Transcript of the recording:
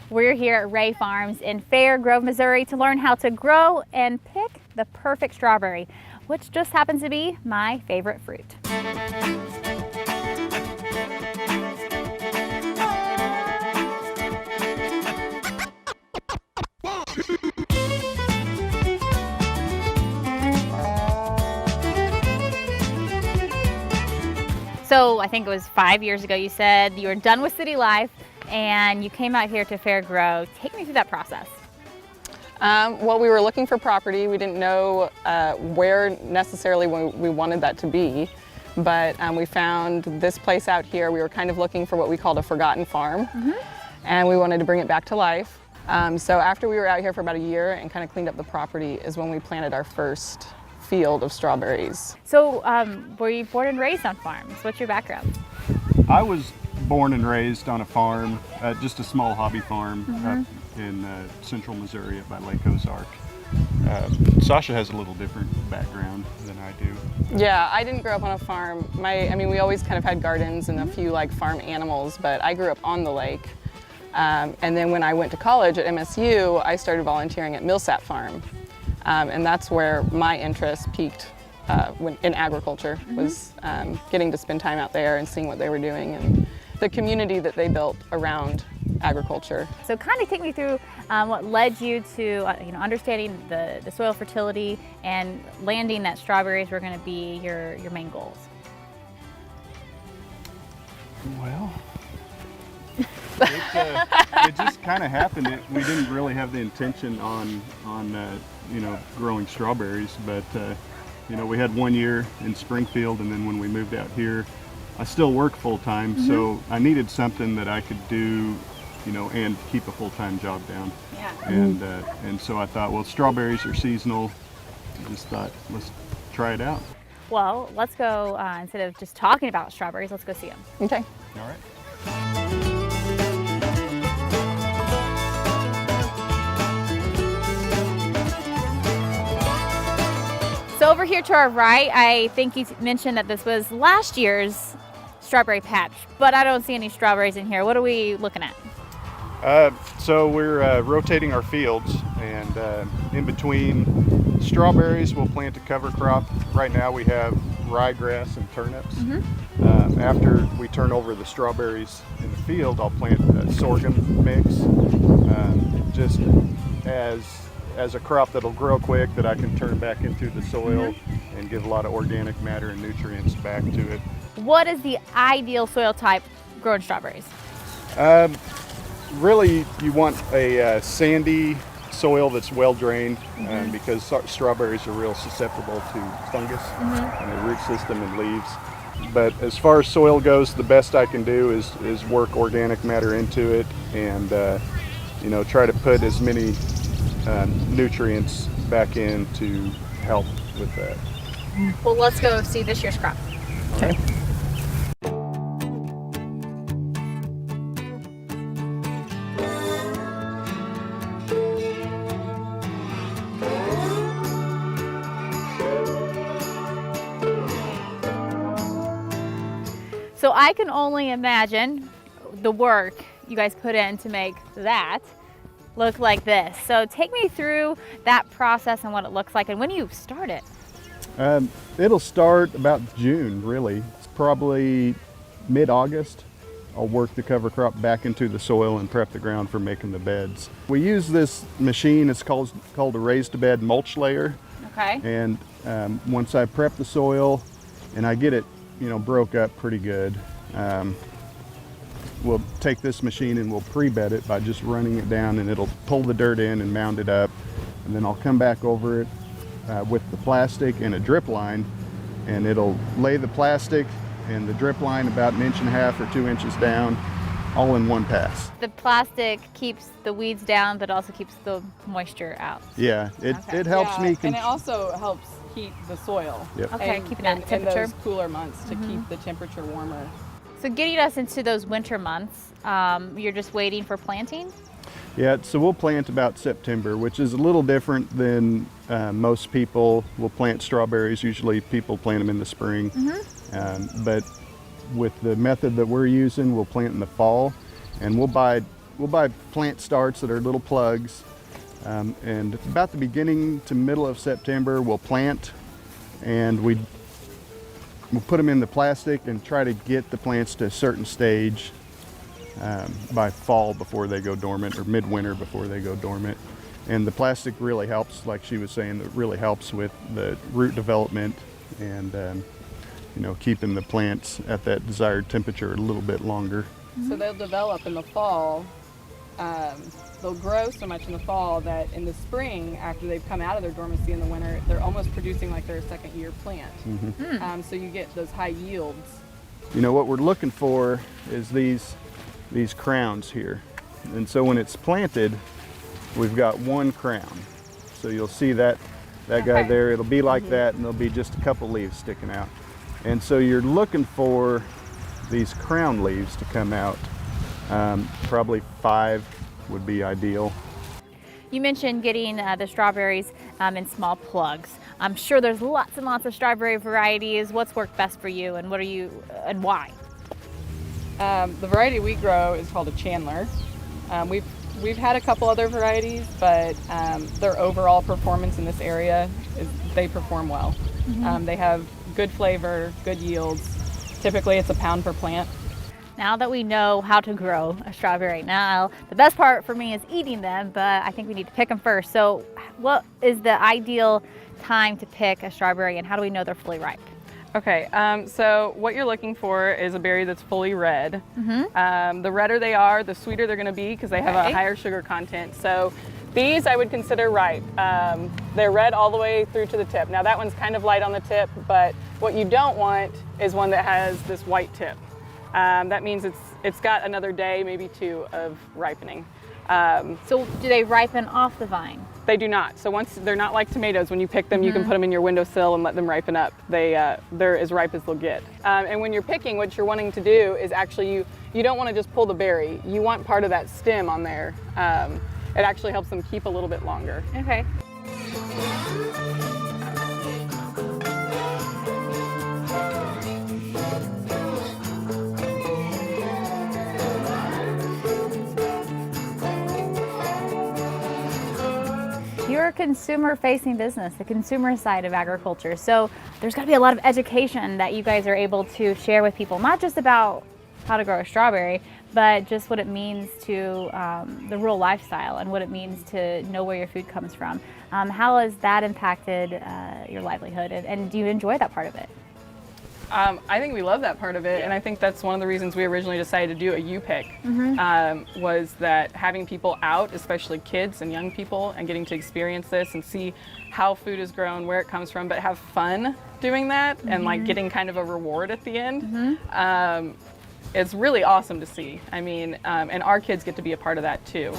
We're here at Ray Farms in Fair Grove, Missouri to learn how to grow and pick the perfect strawberry, which just happens to be my favorite fruit. So I think it was 5 years ago you said you were done with city life and you came out here to Fair Grove. Take me through that process. Well, we were looking for property. We didn't know where necessarily we wanted that to be, but we found this place out here. We were kind of looking for what we called a forgotten farm, and we wanted to bring it back to life. So after we were out here for about a year and kind of cleaned up the property is when we planted our first field of strawberries. So were you born and raised on farms? What's your background? I was born and raised on a farm, just a small hobby farm up in central Missouri up by Lake Ozark. Sasha has a little different background than I do. Yeah, I didn't grow up on a farm. I mean, we always kind of had gardens and a few like farm animals, but I grew up on the lake. And then when I went to college at MSU, I started volunteering at Millsap Farm. And that's where my interest peaked in agriculture, was getting to spend time out there and seeing what they were doing and the community that they built around agriculture. So kind of take me through what led you to understanding the soil fertility and landing that strawberries were going to be your main goals. Well, it just kind of happened. We didn't really have the intention on growing strawberries, but we had 1 year in Springfield, and then when we moved out here, I still work full time, so I needed something that I could do, and keep a full-time job down. Yeah. And so I thought, well, strawberries are seasonal. I just thought, let's try it out. Well, let's go, instead of just talking about strawberries, let's go see them. Okay. All right. So over here to our right, I think you mentioned that this was last year's strawberry patch, but I don't see any strawberries in here. What are we looking at? So we're rotating our fields, and in between strawberries, we'll plant a cover crop. Right now we have ryegrass and turnips. After we turn over the strawberries in the field, I'll plant a sorghum mix, just as a crop that'll grow quick that I can turn back into the soil and give a lot of organic matter and nutrients back to it. What is the ideal soil type growing strawberries? Really, you want a sandy soil that's well drained, because strawberries are real susceptible to fungus in the root system and leaves. But as far as soil goes, the best I can do is work organic matter into it and try to put as many nutrients back in to help with that. Well, let's go see this year's crop. Okay. So I can only imagine the work you guys put in to make that look like this. So take me through that process and what it looks like and when you start it. It'll start about June, really. It's probably mid-August. I'll work the cover crop back into the soil and prep the ground for making the beds. We use this machine, it's called a raised bed mulch layer. Okay. And once I prep the soil and I get it broke up pretty good, we'll take this machine and we'll pre-bed it by just running it down, and it'll pull the dirt in and mound it up. And then I'll come back over it with the plastic and a drip line, and it'll lay the plastic and the drip line about 1.5 or 2 inches down, all in one pass. The plastic keeps the weeds down, but also keeps the moisture out. Yeah, it helps me. And it also helps heat the soil. Yep. Okay, keeping that temperature. In those cooler months to keep the temperature warmer. So getting us into those winter months, you're just waiting for planting? Yeah, so we'll plant about September, which is a little different than most people will plant strawberries. Usually people plant them in the spring. But with the method that we're using, we'll plant in the fall, and we'll buy we'll buy plant starts that are little plugs, and about the beginning to middle of September we'll plant, and we'll put them in the plastic and try to get the plants to a certain stage by fall before they go dormant, or midwinter before they go dormant. And the plastic really helps, like she was saying, it really helps with the root development and keeping the plants at that desired temperature a little bit longer. So they'll develop in the fall. They'll grow so much in the fall that in the spring, after they've come out of their dormancy in the winter, they're almost producing like they're a second year plant. So you get those high yields. What we're looking for is these crowns here. And so when it's planted, we've got one crown. So you'll see that guy there, it'll be like that, and there'll be just a couple leaves sticking out. And so you're looking for these crown leaves to come out. Probably 5 would be ideal. You mentioned getting the strawberries in small plugs. I'm sure there's lots and lots of strawberry varieties. What's worked best for you, and and why? The variety we grow is called a Chandler. We've had a couple other varieties, but their overall performance in this area they perform well. They have good flavor, good yields. Typically it's a pound per plant. Now that we know how to grow a strawberry, now the best part for me is eating them, but I think we need to pick them first. So what is the ideal time to pick a strawberry, and how do we know they're fully ripe? Okay, so what you're looking for is a berry that's fully red. The redder they are, the sweeter they're going to be, because they have a higher sugar content. So these I would consider ripe. They're red all the way through to the tip. Now that one's kind of light on the tip, but what you don't want is one that has this white tip. That means it's got another day, maybe 2 of ripening. So do they ripen off the vine? They do not. So once they're not like tomatoes. When you pick them, you can put them in your windowsill and let them ripen up. They're as ripe as they'll get. And when you're picking, what you're wanting to do is actually you don't want to just pull the berry. You want part of that stem on there. It actually helps them keep a little bit longer. Okay. You're a consumer-facing business, the consumer side of agriculture. So there's got to be a lot of education that you guys are able to share with people, not just about how to grow a strawberry, but just what it means to the rural lifestyle and what it means to know where your food comes from. How has that impacted your livelihood, and do you enjoy that part of it? I think we love that part of it, and I think that's one of the reasons we originally decided to do a U-Pick, was that having people out, especially kids and young people, and getting to experience this and see how food is grown, where it comes from, but have fun doing that and like getting kind of a reward at the end. It's really awesome to see. I mean, and our kids get to be a part of that too.